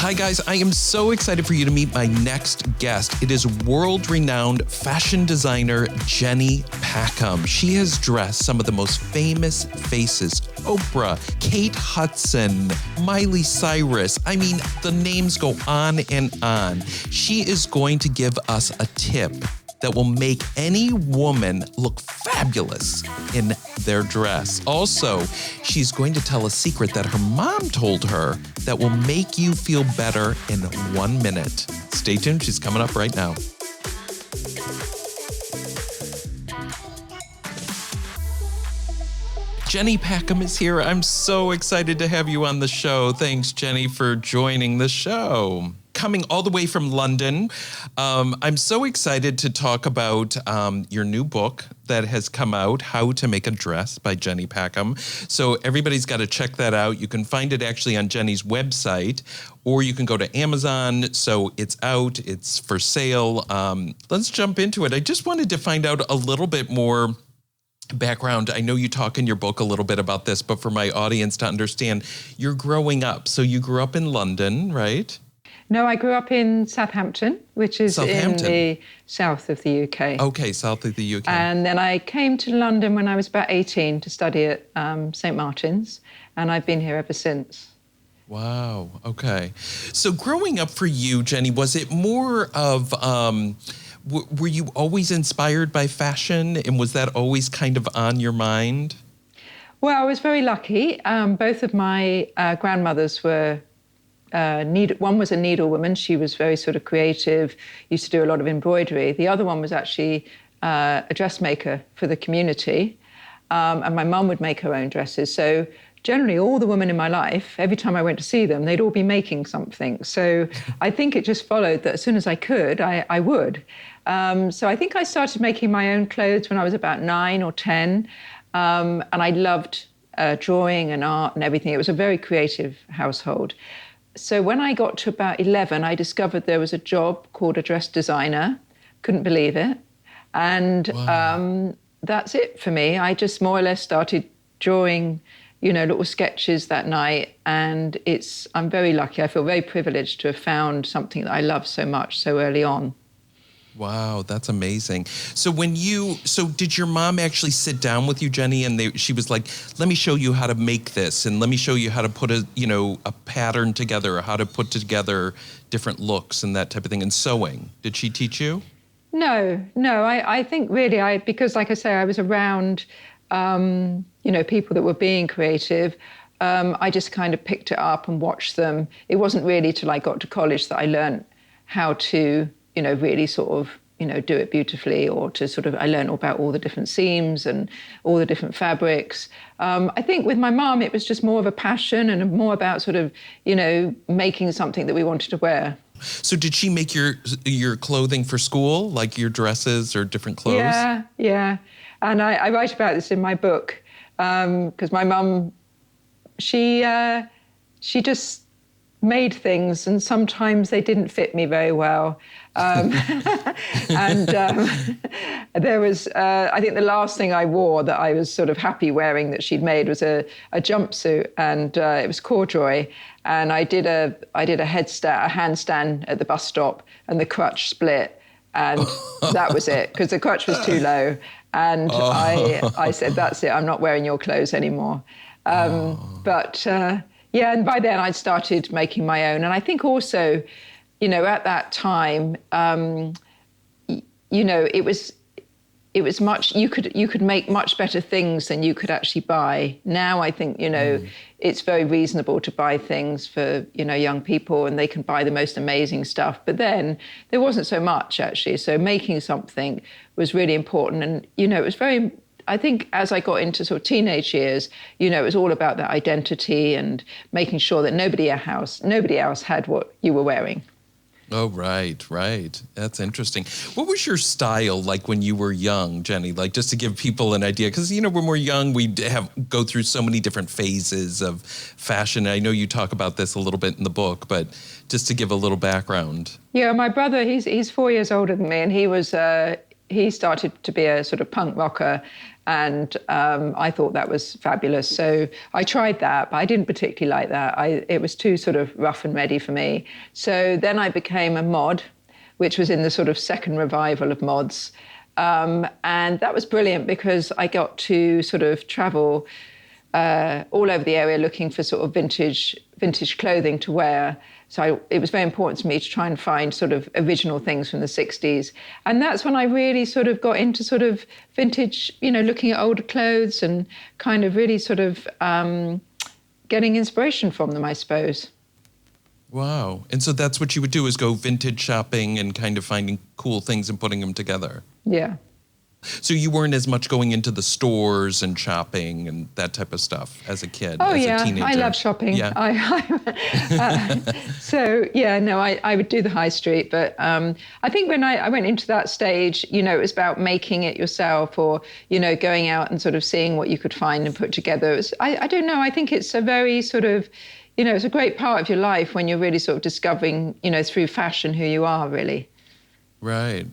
Hi guys, I am so excited for you to meet my next guest. It is world-renowned fashion designer Jenny Packham. She has dressed some of the most famous faces: Oprah, Kate Hudson, Miley Cyrus. I mean, the names go on and on. She is going to give us a tip that will make any woman look fabulous in their dress. Also, she's going to tell a secret that her mom told her that will make you feel better in 1 minute. Stay tuned, she's coming up right now. Jenny Packham is here. I'm so excited to have you on the show. Thanks, Jenny, for joining the show. Coming all the way from London, I'm so excited to talk about your new book that has come out, How to Make a Dress by Jenny Packham. So everybody's got to check that out. You can find it actually on Jenny's website, or you can go to Amazon. So it's out, it's for sale. Let's jump into it. I just wanted to find out a little bit more background. I know you talk in your book a little bit about this, but for my audience to understand, you're growing up. So you grew up in London, right? No, I grew up in Southampton, which is in the south of the UK. Okay, south of the UK. And then I came to London when I was about 18 to study at St. Martin's, and I've been here ever since. Wow, okay. So growing up for you, Jenny, was it more of, were you always inspired by fashion, and was that always kind of on your mind? Well, I was very lucky. Both of my grandmothers were one was a needlewoman. She was very sort of creative, used to do a lot of embroidery. The other one was actually a dressmaker for the community. And my mum would make her own dresses. So generally all the women in my life, every time I went to see them, they'd all be making something. So I think it just followed that as soon as I could, I would. So I think I started making my own clothes when I was about 9 or 10. And I loved drawing and art and everything. It was a very creative household. So when I got to about 11, I discovered there was a job called a dress designer. Couldn't believe it. And wow. That's it for me. I just more or less started drawing, little sketches that night. And I'm very lucky. I feel very privileged to have found something that I love so much so early on. Wow, that's amazing. So did your mom actually sit down with you, Jenny, and she was like, let me show you how to make this, and let me show you how to put a pattern together, or how to put together different looks and that type of thing, and sewing? Did she teach you? No, I think really because like I say, I was around, people that were being creative. I just kind of picked it up and watched them. It wasn't really till I got to college that I learned how to really sort of, do it beautifully, or to sort of, I learned about all the different seams and all the different fabrics. I think with my mom, it was just more of a passion and more about sort of, making something that we wanted to wear. So did she make your clothing for school, like your dresses or different clothes? Yeah. And I write about this in my book because my mum, she just made things, and sometimes they didn't fit me very well. There was, I think the last thing I wore that I was sort of happy wearing that she'd made was a jumpsuit, and it was corduroy. And I did a handstand at the bus stop, and the crutch split, and that was it, because the crutch was too low. And I said, that's it, I'm not wearing your clothes anymore. Yeah, and by then I'd started making my own. And I think also, at that time, it was much, you could make much better things than you could actually buy. Now I think, it's very reasonable to buy things for, young people, and they can buy the most amazing stuff. But then there wasn't so much actually. So making something was really important. And, it was very, I think as I got into sort of teenage years, it was all about that identity and making sure that nobody else had what you were wearing. Oh, right. That's interesting. What was your style like when you were young, Jenny? Like, just to give people an idea, because, when we're young, we go through so many different phases of fashion. I know you talk about this a little bit in the book, but just to give a little background. Yeah, my brother, he's 4 years older than me, and he was he started to be a sort of punk rocker, and I thought that was fabulous. So I tried that, but I didn't particularly like that. It was too sort of rough and ready for me. So then I became a mod, which was in the sort of second revival of mods. And that was brilliant because I got to sort of travel all over the area looking for sort of vintage clothing to wear. So it was very important to me to try and find sort of original things from the 60s. And that's when I really sort of got into sort of vintage, looking at older clothes and kind of really sort of getting inspiration from them, I suppose. Wow. And so that's what you would do, is go vintage shopping and kind of finding cool things and putting them together. Yeah. So you weren't as much going into the stores and shopping and that type of stuff as a kid, as a teenager? I love shopping. Yeah. I would do the high street. But I think when I went into that stage, it was about making it yourself or, going out and sort of seeing what you could find and put together. I don't know. I think it's a very sort of, it's a great part of your life when you're really sort of discovering, through fashion who you are, really. Right.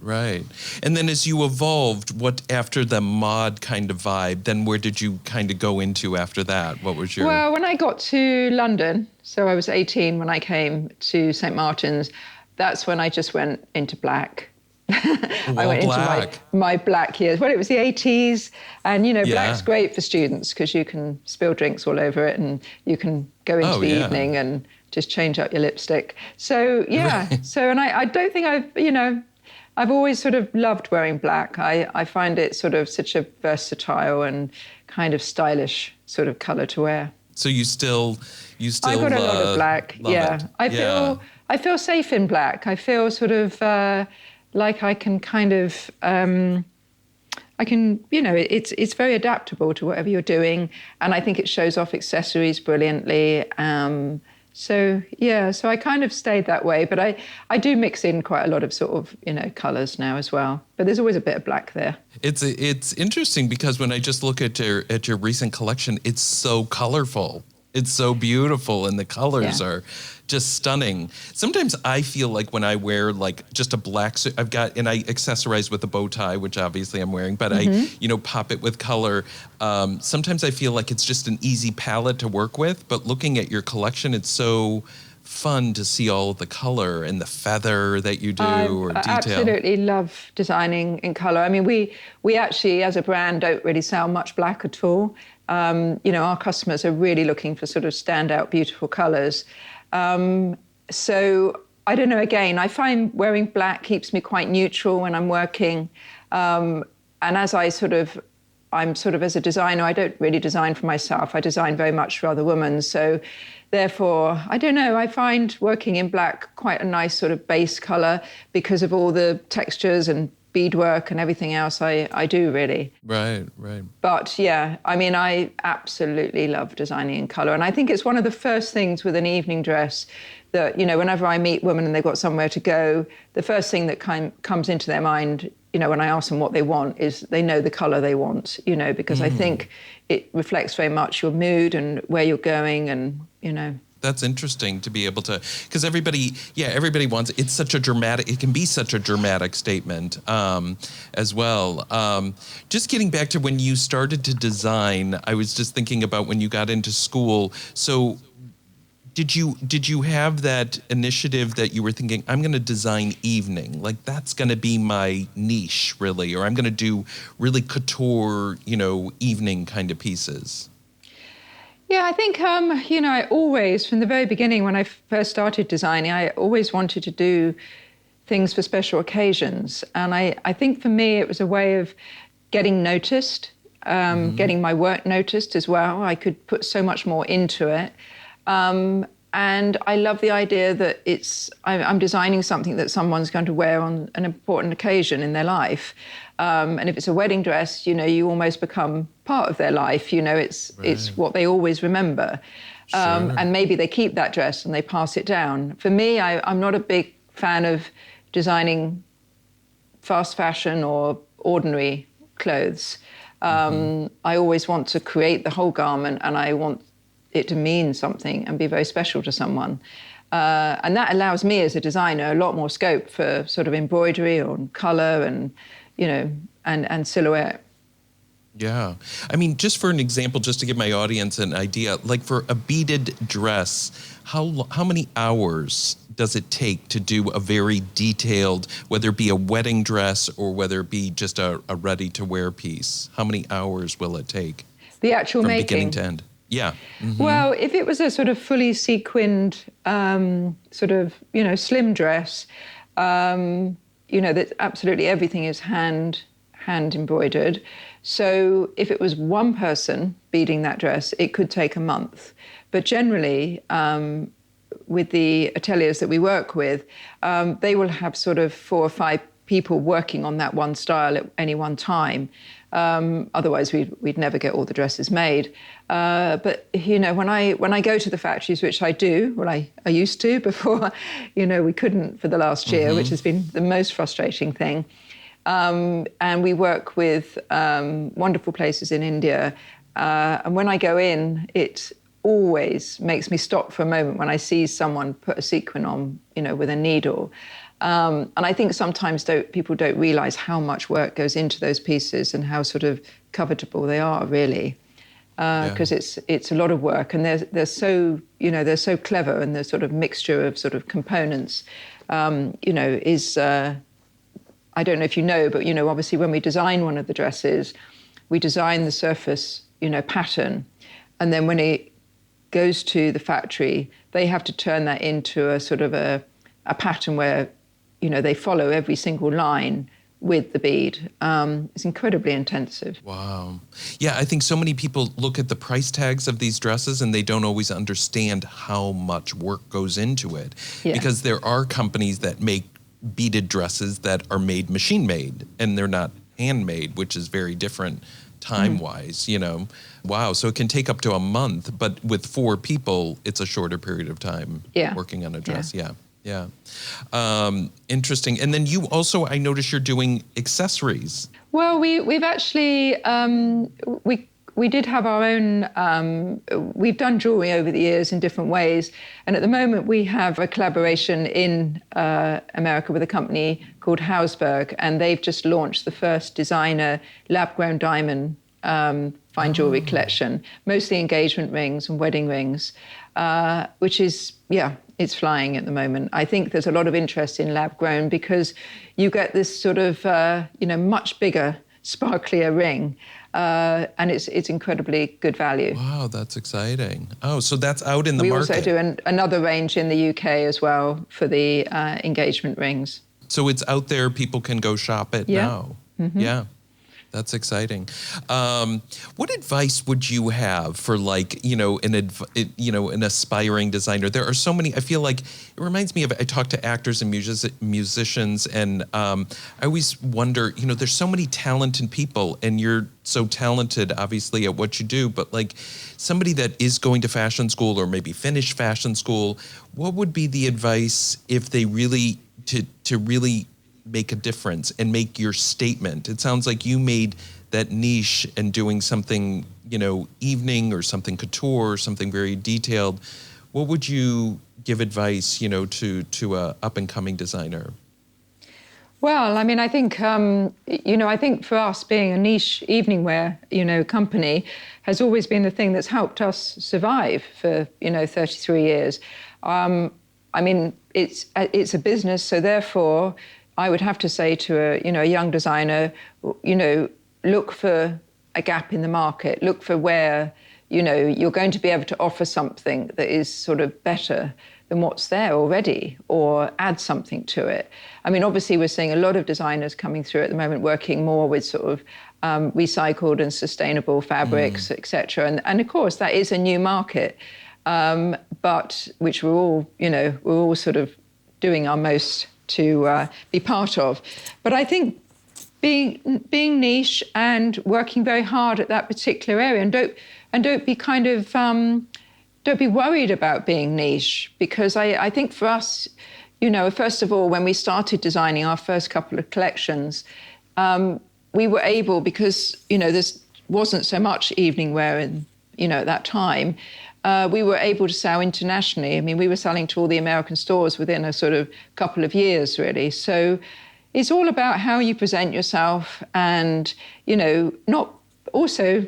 And then as you evolved, what after the mod kind of vibe, then where did you kind of go into after that? What was your... Well, when I got to London, so I was 18 when I came to St. Martin's, that's when I just went into black. I went into my black years. Well, it was the 80s, and, black's great for students because you can spill drinks all over it and you can go into the evening and just change up your lipstick. So, and I don't think I've always sort of loved wearing black. I find it sort of such a versatile and kind of stylish sort of colour to wear. So you still I got a lot of black. Yeah. I feel safe in black. I feel sort of like I can kind of it's very adaptable to whatever you're doing, and I think it shows off accessories brilliantly. So I kind of stayed that way, but I do mix in quite a lot of sort of, colours now as well. But there's always a bit of black there. It's interesting because when I just look at your recent collection, it's so colorful. It's so beautiful, and the colors are just stunning. Sometimes I feel like when I wear like just a black suit, I accessorize with a bow tie, which obviously I'm wearing, but I pop it with color. Sometimes I feel like it's just an easy palette to work with, but looking at your collection, it's so fun to see all of the color and the feather that you do or detail. I absolutely love designing in color. I mean, we actually, as a brand, don't really sell much black at all. Our customers are really looking for sort of standout, beautiful colors. So I don't know, again, I find wearing black keeps me quite neutral when I'm working. And as I'm sort of as a designer, I don't really design for myself. I design very much for other women. So therefore, I don't know, I find working in black quite a nice sort of base color because of all the textures and beadwork and everything else I do, really. Right. But I absolutely love designing in colour. And I think it's one of the first things with an evening dress that, whenever I meet women and they've got somewhere to go, the first thing that comes into their mind, when I ask them what they want, is they know the colour they want, because I think it reflects very much your mood and where you're going and, That's interesting to be able to, because everybody wants, it can be such a dramatic statement as well. Just getting back to when you started to design, I was just thinking about when you got into school. So did you have that initiative that you were thinking, I'm going to design evening, like that's going to be my niche really, or I'm going to do really couture, evening kind of pieces? Yeah, I think, I always, from the very beginning when I first started designing, I always wanted to do things for special occasions. And I think for me, it was a way of getting noticed, getting my work noticed as well. I could put so much more into it. And I love the idea that I'm designing something that someone's going to wear on an important occasion in their life. And if it's a wedding dress, you almost become part of their life. It's what they always remember. Sure. And maybe they keep that dress and they pass it down. For me, I'm not a big fan of designing fast fashion or ordinary clothes. I always want to create the whole garment, and I want it to mean something and be very special to someone. And that allows me as a designer a lot more scope for sort of embroidery or colour and, and silhouette. Yeah. I mean, just for an example, just to give my audience an idea, like for a beaded dress, how many hours does it take to do a very detailed, whether it be a wedding dress or whether it be just a ready-to-wear piece? How many hours will it take? The actual from making? Beginning to end? Yeah. Mm-hmm. Well, if it was a sort of fully sequined, slim dress, that absolutely everything is hand embroidered. So if it was one person beading that dress, it could take a month. But generally, with the ateliers that we work with, they will have sort of 4 or 5 people working on that one style at any one time. Otherwise, we'd never get all the dresses made. But when I go to the factories, which I do, well, I used to before, we couldn't for the last year, which has been the most frustrating thing. And we work with wonderful places in India. And when I go in, it always makes me stop for a moment when I see someone put a sequin on, with a needle. And I think sometimes people don't realize how much work goes into those pieces and how sort of covetable they are, really. Because it's a lot of work, and they're so clever, and the sort of mixture of sort of components, is. I don't know if you know, but obviously when we design one of the dresses, we design the surface, pattern, and then when it goes to the factory, they have to turn that into a sort of a pattern where, they follow every single line with the bead. It's incredibly intensive. Wow. Yeah, I think so many people look at the price tags of these dresses and they don't always understand how much work goes into it. Yeah. Because there are companies that make beaded dresses that are made machine made and they're not handmade, which is very different time-wise, Wow, so it can take up to a month, but with 4 people, it's a shorter period of time working on a dress. Yeah. Interesting. And then you also, I notice you're doing accessories. Well, we've actually, we did have our own, we've done jewellery over the years in different ways. And at the moment, we have a collaboration in America with a company called Hausberg, and they've just launched the first designer lab-grown diamond fine jewellery collection, mostly engagement rings and wedding rings, which is, it's flying at the moment. I think there's a lot of interest in lab-grown because you get this sort of, much bigger, sparklier ring. And it's incredibly good value. Wow, that's exciting. Oh, so that's out in the market. We also do another range in the UK as well for the engagement rings. So it's out there, people can go shop it now. Mm-hmm. Yeah, that's exciting. What advice would you have for an aspiring designer? There are so many, I feel like it reminds me of, I talk to actors and musicians, and I always wonder, there's so many talented people, and you're so talented, obviously, at what you do, but like somebody that is going to fashion school or maybe finished fashion school, what would be the advice if they really, to really make a difference and make your statement? It sounds like you made that niche and doing something, evening or something couture or something very detailed. What would you give advice, to a up-and-coming designer? Well, I mean, I think, I think for us being a niche evening wear, company has always been the thing that's helped us survive for, 33 years. I mean, it's a business, so therefore I would have to say to a young designer, look for a gap in the market, look for where, you're going to be able to offer something that is sort of better than what's there already, or add something to it. I mean, obviously we're seeing a lot of designers coming through at the moment, working more with sort of recycled and sustainable fabrics, et cetera. And of course that is a new market, but which we're all sort of doing our most to be part of. But I think being niche and working very hard at that particular area, and don't be kind of don't be worried about being niche, because I think for us, first of all, when we started designing our first couple of collections, we were able, because there wasn't so much evening wear at that time. We were able to sell internationally. I mean, we were selling to all the American stores within a sort of couple of years, really. So, it's all about how you present yourself and, not also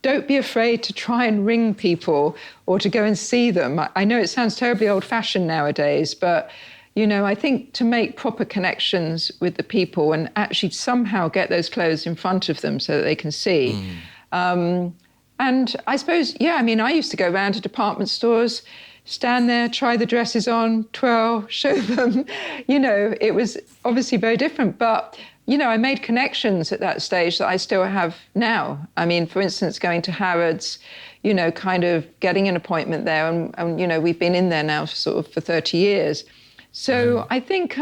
don't be afraid to try and ring people or to go and see them. I know it sounds terribly old-fashioned nowadays, but, I think to make proper connections with the people and actually somehow get those clothes in front of them so that they can see. And I suppose, I used to go around to department stores, stand there, try the dresses on, twirl, show them. It was obviously very different. But, I made connections at that stage that I still have now. I mean, for instance, going to Harrods, kind of getting an appointment there. And we've been in there now for 30 years. So I think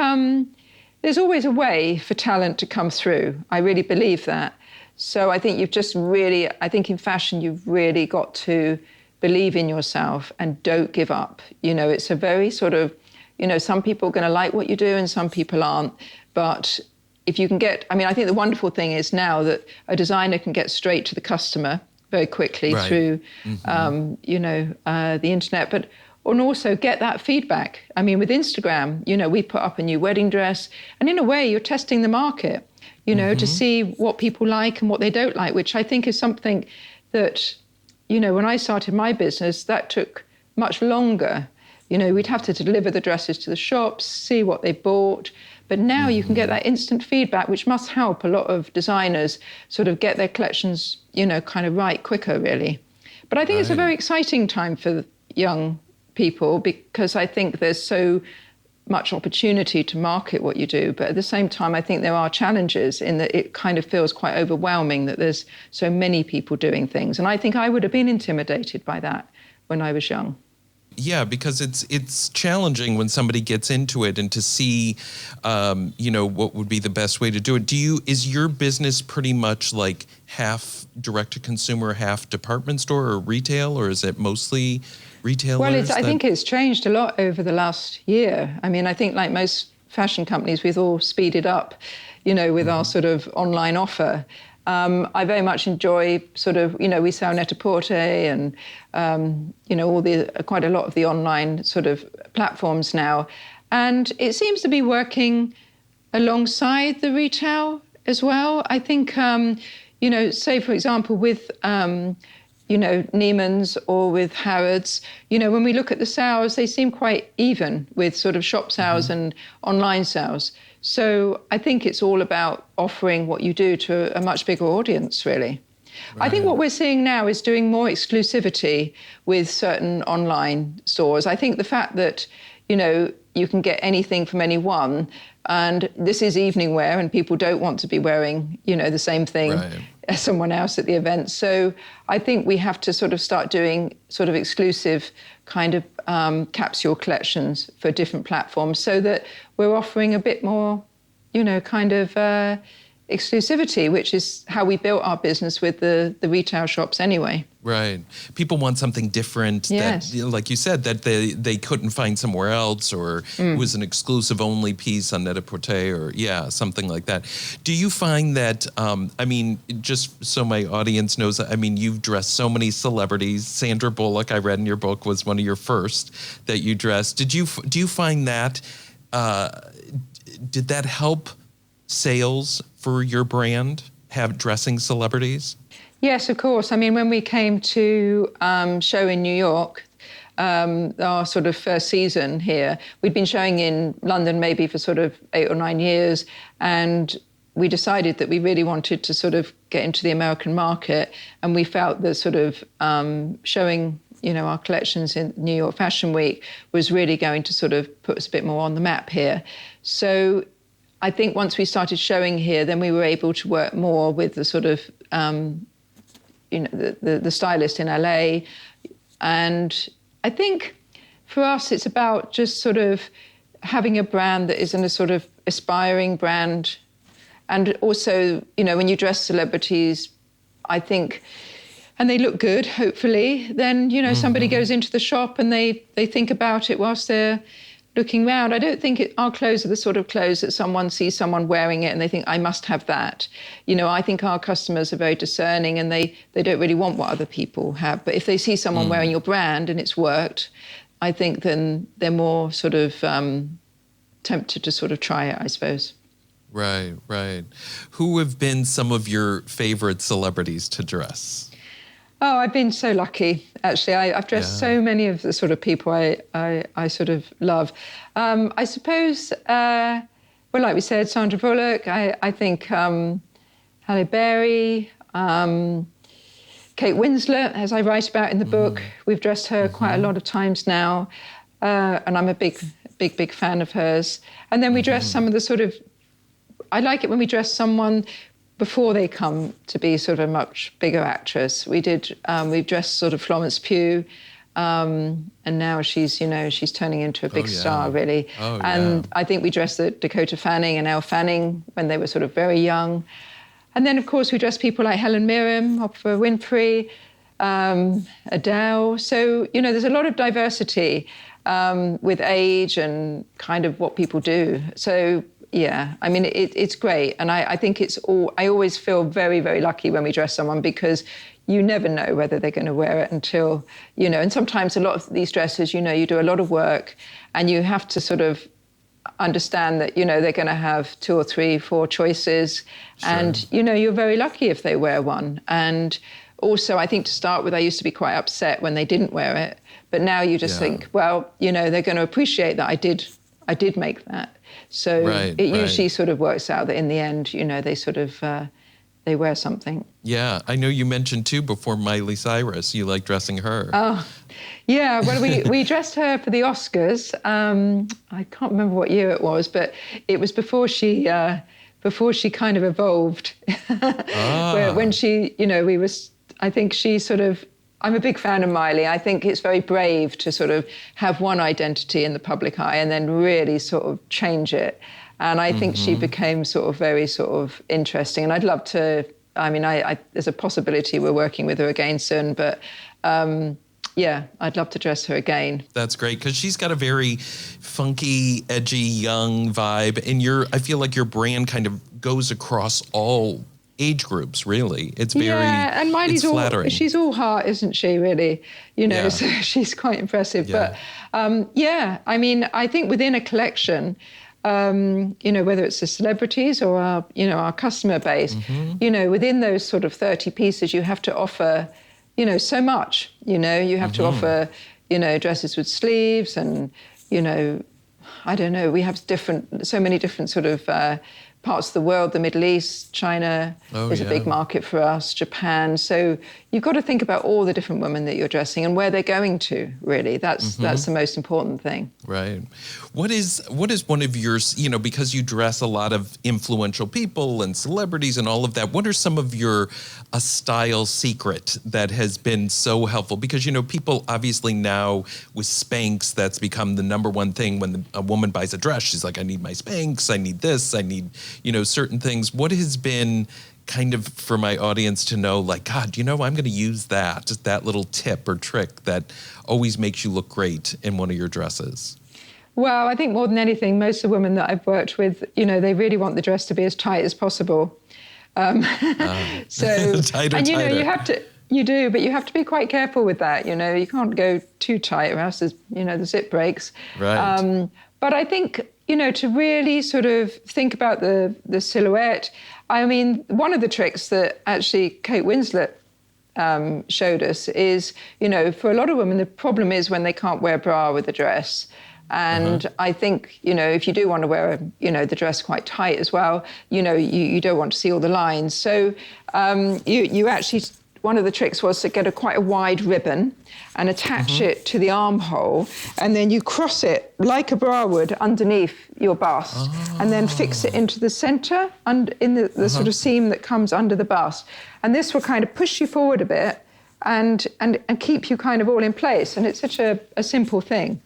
there's always a way for talent to come through. I really believe that. So I think in fashion, you've really got to believe in yourself and don't give up. It's a very sort of, some people are going to like what you do and some people aren't. But if you can I think the wonderful thing is now that a designer can get straight to the customer very quickly through, the internet, and also get that feedback. I mean, with Instagram, we put up a new wedding dress and in a way you're testing the market, to see what people like and what they don't like, which I think is something that, when I started my business, that took much longer. We'd have to deliver the dresses to the shops, see what they bought. But now you can get that instant feedback, which must help a lot of designers sort of get their collections, kind of right quicker, really. But I think it's a very exciting time for young people because I think there's so much opportunity to market what you do. But at the same time, I think there are challenges in that it kind of feels quite overwhelming that there's so many people doing things. And I think I would have been intimidated by that when I was young. Yeah, because it's challenging when somebody gets into it and to see, what would be the best way to do it. Is your business pretty much like half direct to consumer, half department store or retail, or is it mostly retailers? Well, I think it's changed a lot over the last year. I mean, I think like most fashion companies, we've all speeded up, with our sort of online offer. I very much enjoy sort of, we sell Net-a-Porter and, quite a lot of the online sort of platforms now. And it seems to be working alongside the retail as well. I think, say, for example, with, Neiman's or with Harrods, when we look at the sales, they seem quite even with sort of shop sales and online sales. So I think it's all about offering what you do to a much bigger audience, really. Right. I think what we're seeing now is doing more exclusivity with certain online stores. I think the fact that, you can get anything from anyone, and this is evening wear, and people don't want to be wearing, the same thing as someone else at the event. So I think we have to sort of start doing sort of exclusive kind of capsule collections for different platforms so that we're offering a bit more, kind of exclusivity, which is how we built our business with the retail shops anyway. Right. People want something different that, like you said, that they couldn't find somewhere else, or it was an exclusive only piece on Net-a-Porter, or something like that. Do you find that, just so my audience knows, you've dressed so many celebrities. Sandra Bullock, I read in your book, was one of your first that you dressed. Do you find that, did that help sales for your brand, have dressing celebrities? Yes, of course. I mean, when we came to show in New York, our sort of first season here, we'd been showing in London maybe for sort of 8 or 9 years, and we decided that we really wanted to sort of get into the American market, and we felt that sort of showing our collections in New York Fashion Week was really going to sort of put us a bit more on the map here. So I think once we started showing here, then we were able to work more with the sort of, the stylist in LA. And I think for us, it's about just sort of having a brand that isn't a sort of aspiring brand. And also, when you dress celebrities, I think, and they look good, hopefully, then, somebody goes into the shop and they think about it whilst they're looking round. I don't think our clothes are the sort of clothes that someone sees someone wearing it and they think, I must have that. I think our customers are very discerning and they don't really want what other people have. But if they see someone wearing your brand and it's worked, I think then they're more sort of tempted to sort of try it, I suppose. Right, right. Who have been some of your favorite celebrities to dress? Oh, I've been so lucky, actually. I've dressed so many of the sort of people I sort of love. I suppose, well, like we said, Sandra Bullock, I think Halle Berry, Kate Winslet, as I write about in the book. We've dressed her quite a lot of times now, and I'm a big fan of hers. And then we dress some of the sort of, I like it when we dress someone before they come to be sort of a much bigger actress. We've dressed sort of Florence Pugh, and now she's turning into a big star, really. And I think we dressed the Dakota Fanning and Elle Fanning when they were sort of very young. And then, of course, we dressed people like Helen Mirren, Oprah Winfrey, Adele. So, there's a lot of diversity with age and kind of what people do. So, yeah, I mean, it's great. And I think I always feel very, very lucky when we dress someone, because you never know whether they're going to wear it until, and sometimes a lot of these dresses, you do a lot of work and you have to sort of understand that, they're going to have 2 or 3, 4 choices. Sure. And, you're very lucky if they wear one. And also, I think to start with, I used to be quite upset when they didn't wear it. But now you just think, well, they're going to appreciate that I did make that. So it usually sort of works out that in the end, they sort of, they wear something. Yeah, I know you mentioned too before Miley Cyrus, you like dressing her. Oh, yeah, well, we dressed her for the Oscars. I can't remember what year it was, but it was before she kind of evolved. When she, I think she sort of, I'm a big fan of Miley. I think it's very brave to sort of have one identity in the public eye and then really sort of change it. And I think she became sort of very sort of interesting. And I'd love to, there's a possibility we're working with her again soon, but yeah, I'd love to dress her again. That's great, because she's got a very funky, edgy, young vibe. And I feel like your brand kind of goes across all age groups, really. It's very, and Miley's flattering. She's all heart, isn't she, really? So she's quite impressive. Yeah. But I think within a collection, whether it's the celebrities or our customer base, within those sort of 30 pieces, you have to offer, so much. You have to offer, dresses with sleeves and, I don't know, we have so many different sort of parts of the world. The Middle East, China is a big market for us, Japan. So you've got to think about all the different women that you're dressing and where they're going to, really. That's the most important thing. Right. What is one of your, because you dress a lot of influential people and celebrities and all of that, what are some of your style secret that has been so helpful? Because, people obviously now with Spanx, that's become the number one thing when a woman buys a dress. She's like, I need my Spanx, I need this, I need, certain things. What has been kind of for my audience to know, like, God, I'm going to use that, just that little tip or trick that always makes you look great in one of your dresses? Well, I think more than anything, most of the women that I've worked with, they really want the dress to be as tight as possible. So, tighter, and tighter. you do, but you have to be quite careful with that. You can't go too tight or else the zip breaks. Right. But I think, to really sort of think about the silhouette. I mean, one of the tricks that actually Kate Winslet showed us is, for a lot of women, the problem is when they can't wear a bra with a dress. And I think, if you do want to wear, the dress quite tight as well, you don't want to see all the lines. So you actually, one of the tricks was to get quite a wide ribbon and attach it to the armhole, and then you cross it like a bra would underneath your bust, and then fix it into the center and in the sort of seam that comes under the bust. And this will kind of push you forward a bit and keep you kind of all in place. And it's such a simple thing.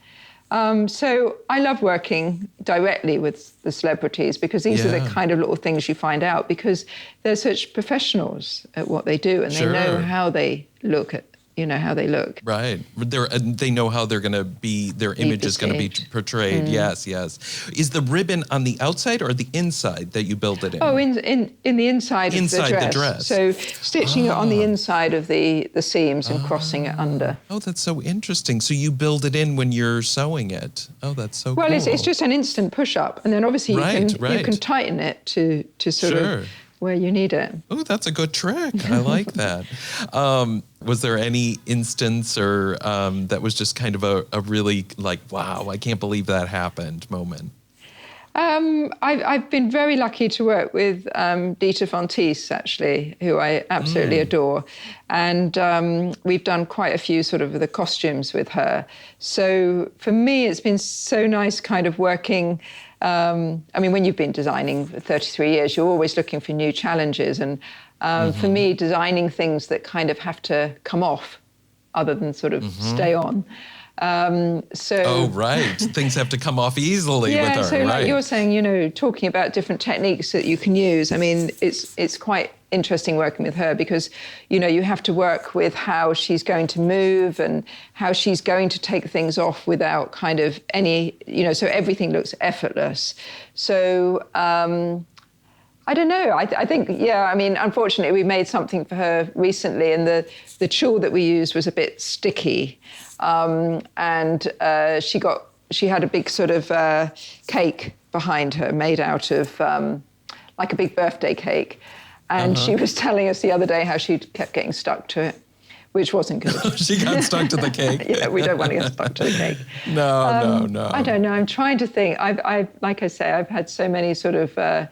So I love working directly with the celebrities, because these are the kind of little things you find out, because they're such professionals at what they do, and they know how they look at how they look. Right. They know how they're going to be, their image is going to be portrayed. Yes, yes. Is the ribbon on the outside or the inside that you build it in? Oh, in the inside of the dress. So stitching it on the inside of the seams and crossing it under. Oh, that's so interesting. So you build it in when you're sewing it. Oh, that's so cool. Well, it's just an instant push-up. And then obviously you can tighten it to sort of where you need it. Oh, that's a good trick. I like that. Was there any instance or that was just kind of a really like, wow, I can't believe that happened moment? I've been very lucky to work with Dita Von Teese, actually, who I absolutely adore. And we've done quite a few sort of the costumes with her. So for me, it's been so nice kind of working. I mean, when you've been designing for 33 years, you're always looking for new challenges. And for me, designing things that kind of have to come off other than sort of stay on. Oh, right. Things have to come off easily with her, so right. Like you're saying, talking about different techniques that you can use. I mean, it's quite interesting working with her because, you have to work with how she's going to move and how she's going to take things off without kind of any, so everything looks effortless. So, I don't know. I think, unfortunately, we made something for her recently and the tulle that we used was a bit sticky. And she had a big sort of cake behind her made out of like a big birthday cake. And she was telling us the other day how she kept getting stuck to it, which wasn't good. She got stuck to the cake. Yeah, we don't want to get stuck to the cake. No. I don't know. I'm trying to think. I've like I say, I've had so many sort of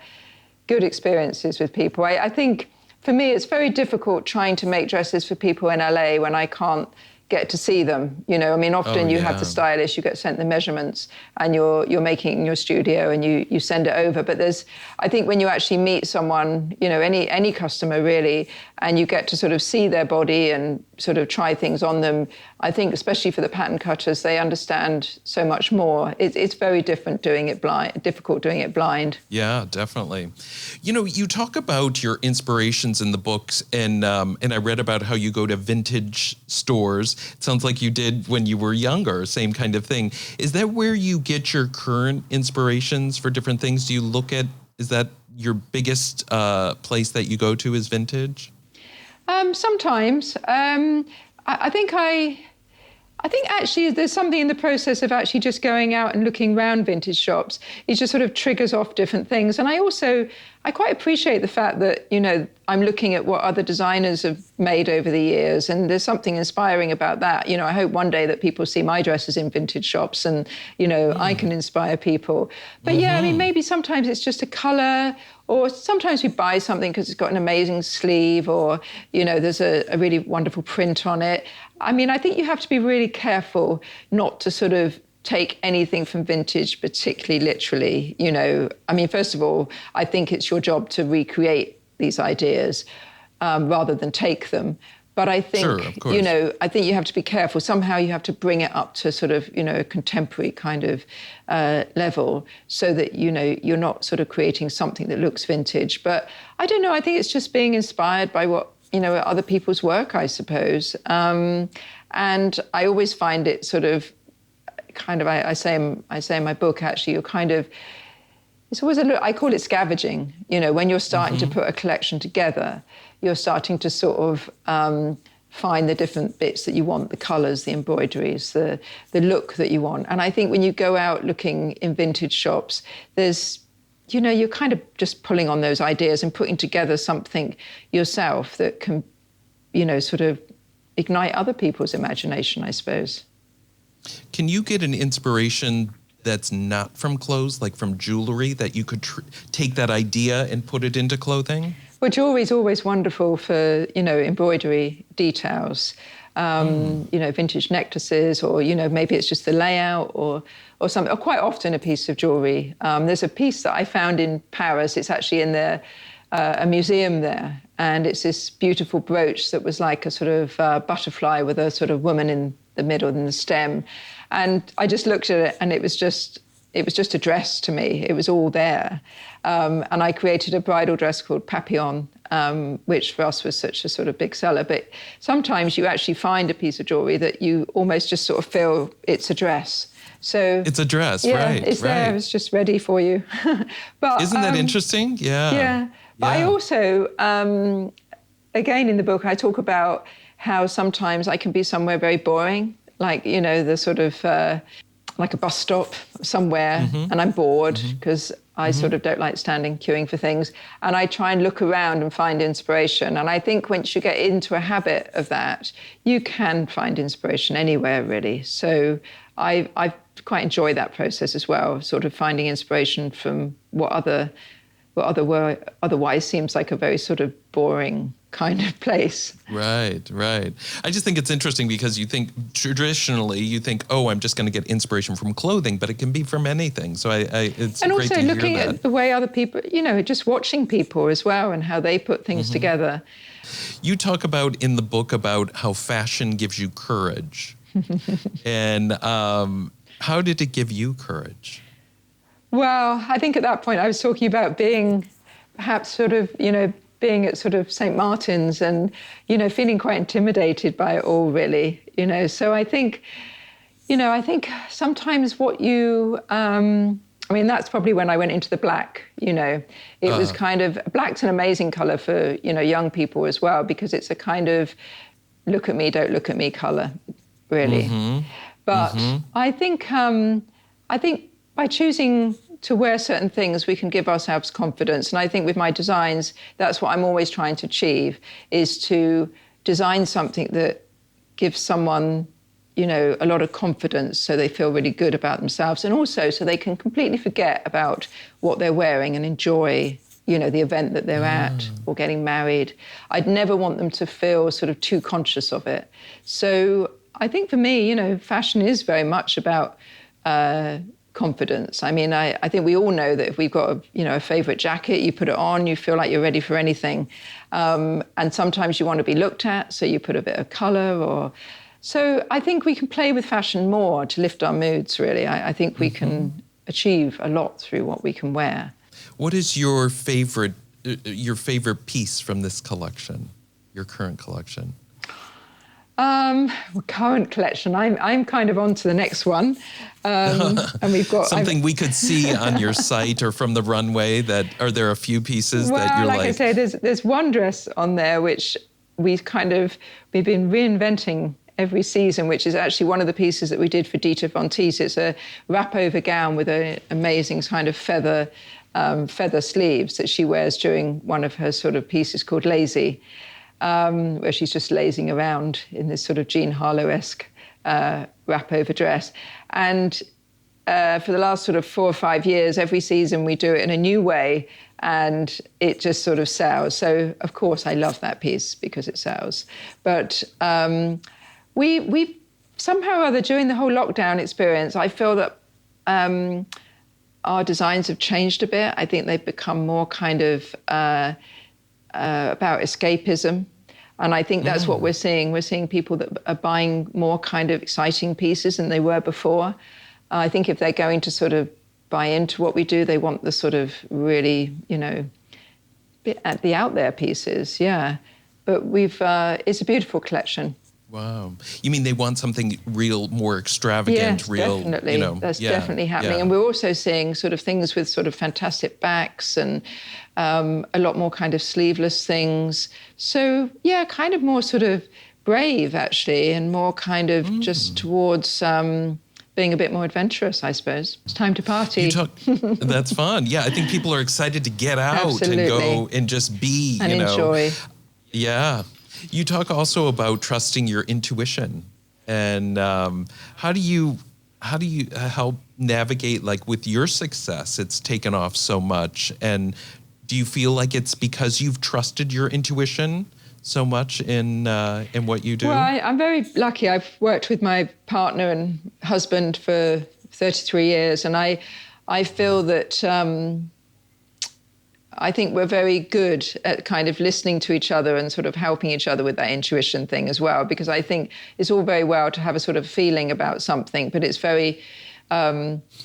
good experiences with people. I think for me, it's very difficult trying to make dresses for people in LA when I can't get to see them. Often you have the stylist, you get sent the measurements and you're making it in your studio and you send it over. But I think when you actually meet someone, any customer really, and you get to sort of see their body and sort of try things on them, I think especially for the pattern cutters, they understand so much more. It's very difficult doing it blind. Yeah, definitely. You talk about your inspirations in the books and I read about how you go to vintage stores. It sounds like you did when you were younger, same kind of thing. Is that where you get your current inspirations for different things? Do you look at, is that your biggest place that you go to is vintage? Sometimes. I think actually there's something in the process of actually just going out and looking around vintage shops. It just sort of triggers off different things. And I quite appreciate the fact that, I'm looking at what other designers have made over the years. And there's something inspiring about that. I hope one day that people see my dresses in vintage shops and, I can inspire people. But maybe sometimes it's just a color, or sometimes we buy something because it's got an amazing sleeve or, there's a really wonderful print on it. I think you have to be really careful not to sort of take anything from vintage particularly literally. First of all, I think it's your job to recreate these ideas rather than take them. But I think, I think you have to be careful. Somehow you have to bring it up to sort of, a contemporary kind of level so that, you're not sort of creating something that looks vintage. But I don't know, I think it's just being inspired by what, other people's work, I suppose. And I always find it sort of kind of, I say in my book, actually, you're kind of, it's always I call it scavenging. When you're starting to put a collection together, you're starting to sort of find the different bits that you want, the colours, the embroideries, the look that you want. And I think when you go out looking in vintage shops, there's, you're kind of just pulling on those ideas and putting together something yourself that can, sort of ignite other people's imagination, I suppose. Can you get an inspiration that's not from clothes, like from jewellery, that you could take that idea and put it into clothing? Well, jewellery is always wonderful for, embroidery details, vintage necklaces, or, maybe it's just the layout or something, or quite often a piece of jewellery. There's a piece that I found in Paris. It's actually in a museum there. And it's this beautiful brooch that was like a sort of butterfly with a sort of woman in the middle and the stem. And I just looked at it and it was just it was just a dress to me. It was all there. And I created a bridal dress called Papillon, which for us was such a sort of big seller. But sometimes you actually find a piece of jewelry that you almost just sort of feel it's a dress. So it's a dress, yeah, right? It's there. It's just ready for you. But isn't that interesting? Yeah. Yeah. But I also, again, in the book, I talk about how sometimes I can be somewhere very boring, like, you know, the sort of like a bus stop somewhere, and I'm bored because I sort of don't like standing queuing for things. And I try and look around and find inspiration. And I think once you get into a habit of that, you can find inspiration anywhere, really. So I quite enjoy that process as well, sort of finding inspiration from what otherwise seems like a very sort of boring kind of place. Right. I just think it's interesting because you think traditionally, oh, I'm just going to get inspiration from clothing, but it can be from anything. So it's and great also to hear looking that. at the way other people, you know, just watching people as well and how they put things together. You talk about in the book about how fashion gives you courage. And how did it give you courage? Well, I think at that point I was talking about being perhaps sort of, you know, being at sort of St. Martin's and, you know, feeling quite intimidated by it all, really, you know. So I think sometimes what you, I mean, that's probably when I went into the black, you know. It was kind of, black's an amazing colour for, you know, young people as well, because it's a kind of look at me, don't look at me colour, really. But I think by choosing to wear certain things, we can give ourselves confidence. And I think with my designs, that's what I'm always trying to achieve, is to design something that gives someone, you know, a lot of confidence so they feel really good about themselves, and also so they can completely forget about what they're wearing and enjoy, you know, the event that they're at or getting married. I'd never want them to feel sort of too conscious of it. So I think for me, you know, fashion is very much about confidence. I mean, I think we all know that if we've got a favorite jacket, you put it on, you feel like you're ready for anything. And sometimes you want to be looked at, so you put a bit of color So I think we can play with fashion more to lift our moods, really. I think we can achieve a lot through what we can wear. What is your favorite piece from this collection, your current collection? Current collection. I'm kind of on to the next one, and we've got something we could see on your site or from the runway. Are there a few pieces that you're like? Well, like I say, there's one dress on there which we've been reinventing every season, which is actually one of the pieces that we did for Dita Von Teese. It's a wrap-over gown with an amazing kind of feather sleeves that she wears during one of her sort of pieces called Lazy. Where she's just lazing around in this sort of Jean Harlow-esque wrap-over dress. And for the last sort of 4 or 5 years, every season we do it in a new way, and it just sort of sells. So, of course, I love that piece because it sells. But we somehow or other, during the whole lockdown experience, I feel that our designs have changed a bit. I think they've become more kind of about escapism. And I think that's what we're seeing. We're seeing people that are buying more kind of exciting pieces than they were before. I think if they're going to sort of buy into what we do, they want the sort of really, you know, the out there pieces, yeah. But it's a beautiful collection. Wow. You mean they want something real, more extravagant, yes, real, definitely. You know. That's definitely happening. Yeah. And we're also seeing sort of things with sort of fantastic backs and a lot more kind of sleeveless things. So, yeah, kind of more sort of brave, actually, and more kind of just towards being a bit more adventurous, I suppose. It's time to party. That's fun. Yeah, I think people are excited to get out Absolutely. and go and just be, and enjoy. Yeah. You talk also about trusting your intuition, and how do you help navigate, like, with your success? It's taken off so much, and do you feel like it's because you've trusted your intuition so much in what you do? Well, I'm very lucky. I've worked with my partner and husband for 33 years, and I feel that I think we're very good at kind of listening to each other and sort of helping each other with that intuition thing as well, because I think it's all very well to have a sort of feeling about something, but it's very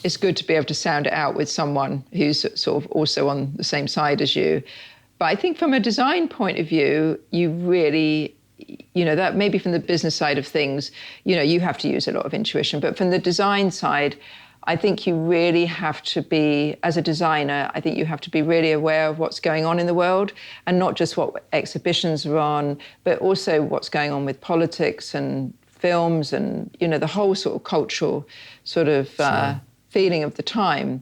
it's good to be able to sound it out with someone who's sort of also on the same side as you. But I think from a design point of view, you really, that maybe from the business side of things, you have to use a lot of intuition. But from the design side, I think you really have to be, as a designer, I think you have to be really aware of what's going on in the world, and not just what exhibitions are on, but also what's going on with politics and films and, the whole sort of cultural sort of feeling of the time,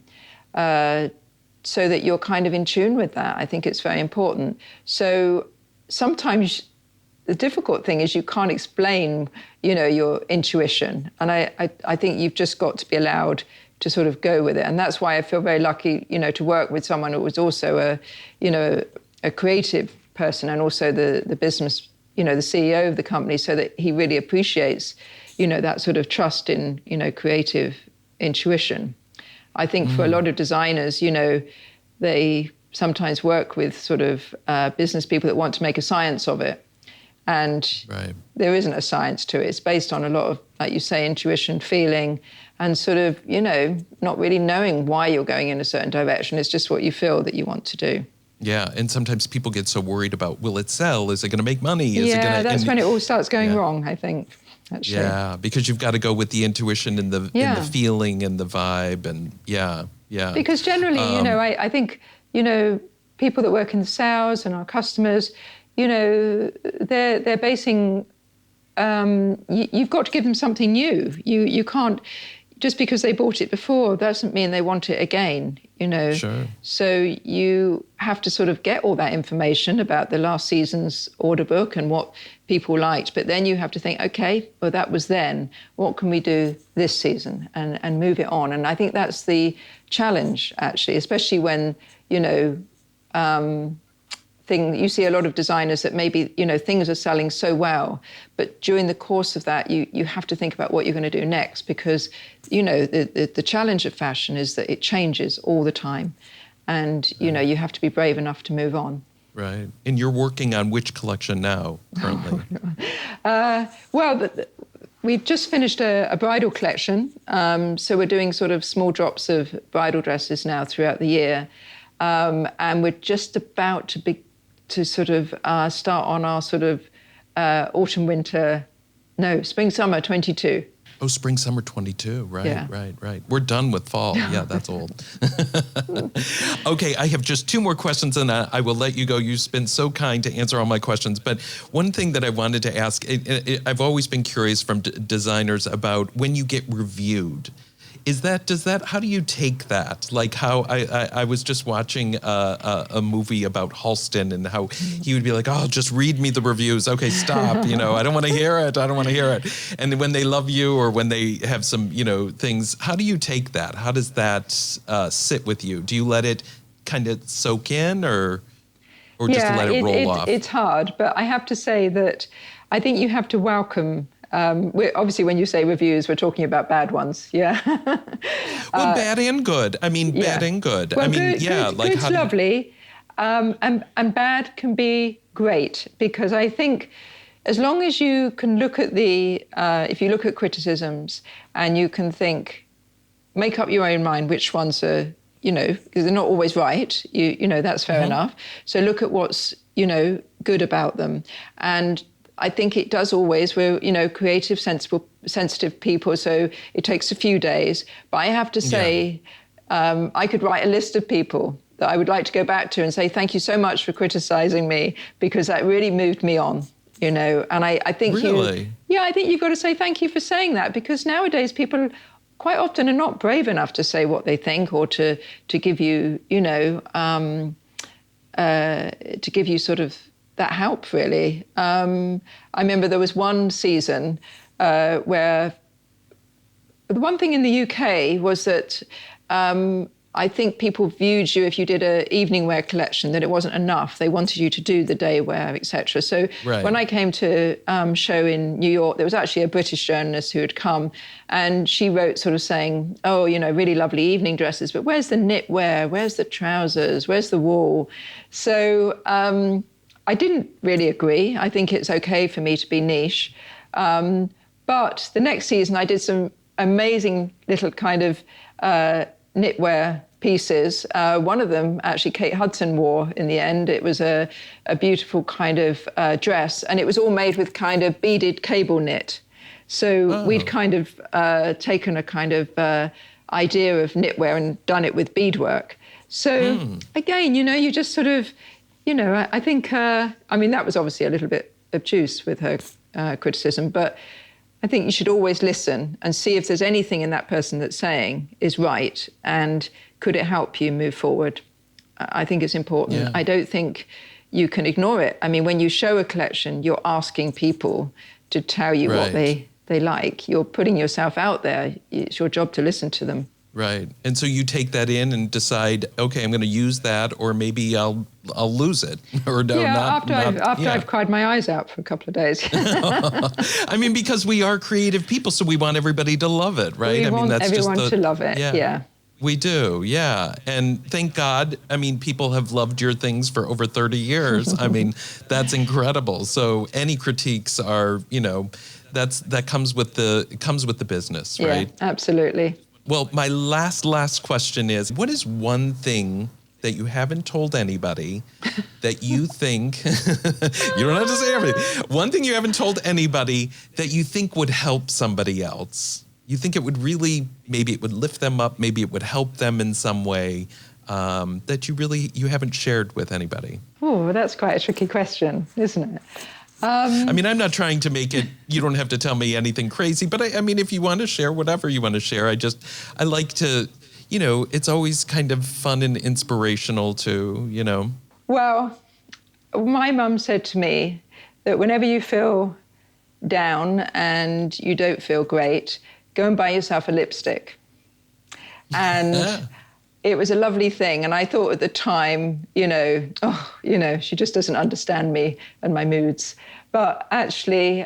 so that you're kind of in tune with that. I think it's very important. So sometimes the difficult thing is you can't explain, your intuition. And I think you've just got to be allowed to sort of go with it. And that's why I feel very lucky, to work with someone who was also a creative person, and also the business, the CEO of the company, so that he really appreciates, that sort of trust in, creative intuition. I think for a lot of designers, they sometimes work with sort of business people that want to make a science of it. And there isn't a science to it. It's based on a lot of, like you say, intuition, feeling, and sort of, not really knowing why you're going in a certain direction. It's just what you feel that you want to do. Yeah, and sometimes people get so worried about, will it sell? Is it going to make money? That's when it all starts going wrong, I think, actually. Yeah, because you've got to go with the intuition and the feeling and the vibe, and yeah. Because generally, I think, people that work in the sales and our customers, they're basing, you've got to give them something new. You can't, just because they bought it before doesn't mean they want it again, Sure. So you have to sort of get all that information about the last season's order book and what people liked, but then you have to think, okay, well, that was then. What can we do this season? And move it on. And I think that's the challenge, actually, especially when, you see a lot of designers that maybe, things are selling so well, but during the course of that, you have to think about what you're going to do next, because, the challenge of fashion is that it changes all the time. And, you have to be brave enough to move on. Right. And you're working on which collection now, currently? We've just finished a bridal collection. So we're doing sort of small drops of bridal dresses now throughout the year. And we're just about to sort of start on our sort of spring-summer 22. Oh, spring-summer 22, right, Yeah. right. We're done with fall. Yeah, that's old. Okay, I have just two more questions, and I will let you go. You've been so kind to answer all my questions. But one thing that I wanted to ask, I've always been curious from designers about when you get reviewed. How do you take that? Like how I was just watching a movie about Halston, and how he would be like, oh, just read me the reviews. Okay, stop. I don't want to hear it. And then when they love you, or when they have some, things, how do you take that? How does that sit with you? Do you let it kind of soak in, or just let it roll off? It's hard, but I have to say that I think you have to welcome. Obviously, when you say reviews, we're talking about bad ones, yeah. Well, bad and good. Bad and good. Well, good's lovely, and bad can be great, because I think as long as you can look at if you look at criticisms and you can make up your own mind which ones are, because they're not always right, that's fair enough. So look at what's, good about them. And I think it does always. We're, creative, sensitive people, so it takes a few days. But I have to say, I could write a list of people that I would like to go back to and say, thank you so much for criticizing me, because that really moved me on, And I think really? I think you've got to say thank you for saying that, because nowadays people quite often are not brave enough to say what they think, or to give you, to give you sort of that help, really. I remember there was one season where the one thing in the UK was that I think people viewed you, if you did an evening wear collection, that it wasn't enough. They wanted you to do the day wear, etc. So when I came to show in New York, there was actually a British journalist who had come, and she wrote sort of saying, oh, really lovely evening dresses, but where's the knitwear? Where's the trousers? Where's the wool? So I didn't really agree. I think it's okay for me to be niche. But the next season I did some amazing little kind of knitwear pieces. One of them, actually, Kate Hudson wore in the end. It was a beautiful kind of dress, and it was all made with kind of beaded cable knit. So we'd kind of taken a kind of idea of knitwear and done it with beadwork. So again, you just sort of, I think, I mean, that was obviously a little bit obtuse with her criticism, but I think you should always listen and see if there's anything in that person that's saying is right, and could it help you move forward? I think it's important. Yeah. I don't think you can ignore it. I mean, when you show a collection, you're asking people to tell you what they like. You're putting yourself out there. It's your job to listen to them. Right. And so you take that in and decide, okay, I'm going to use that, or maybe I'll lose it. Or no, after I've cried my eyes out for a couple of days. I mean, because we are creative people, so we want everybody to love it, right? We want everyone to love it, yeah. We do, yeah. And thank God, I mean, people have loved your things for over 30 years. I mean, that's incredible. So any critiques are, that comes with the business, right? Yeah, absolutely. Well, my last question is, what is one thing that you haven't told anybody that you think, you don't have to say everything, one thing you haven't told anybody that you think would help somebody else? You think it would really, maybe it would lift them up, maybe it would help them in some way, that you haven't shared with anybody? Oh, that's quite a tricky question, isn't it? I mean, I'm not trying to make it, you don't have to tell me anything crazy, but I mean, if you want to share whatever you want to share, I like to, it's always kind of fun and inspirational to, Well, my mum said to me that whenever you feel down and you don't feel great, go and buy yourself a lipstick. And it was a lovely thing. And I thought at the time, she just doesn't understand me and my moods. But actually,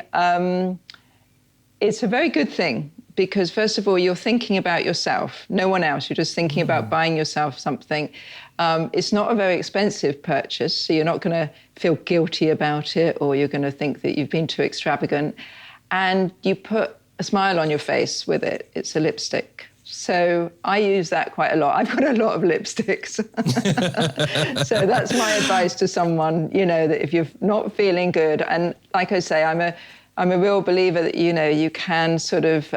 it's a very good thing, because first of all, you're thinking about yourself, no one else. You're just thinking about buying yourself something. It's not a very expensive purchase, so you're not going to feel guilty about it, or you're going to think that you've been too extravagant. And you put a smile on your face with it. It's a lipstick. So I use that quite a lot. I've got a lot of lipsticks. So that's my advice to someone, that if you're not feeling good, and like I say, I'm a real believer that, you can sort of,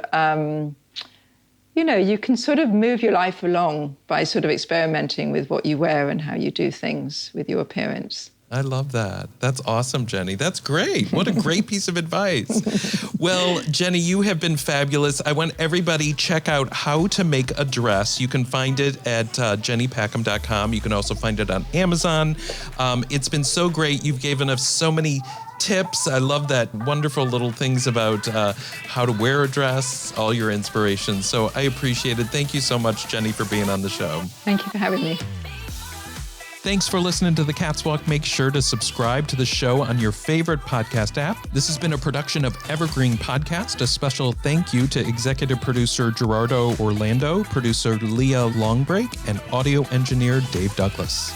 you can sort of move your life along by sort of experimenting with what you wear and how you do things with your appearance. I love that. That's awesome, Jenny. That's great. What a great piece of advice. Well, Jenny, you have been fabulous. I want everybody check out How to Make a Dress. You can find it at jennypackham.com. You can also find it on Amazon. It's been so great. You've given us so many tips. I love that wonderful little things about how to wear a dress, all your inspirations. So I appreciate it. Thank you so much, Jenny, for being on the show. Thank you for having me. Thanks for listening to The Catwalk. Make sure to subscribe to the show on your favorite podcast app. This has been a production of Evergreen Podcast. A special thank you to executive producer Gerardo Orlando, producer Leah Longbreak, and audio engineer Dave Douglas.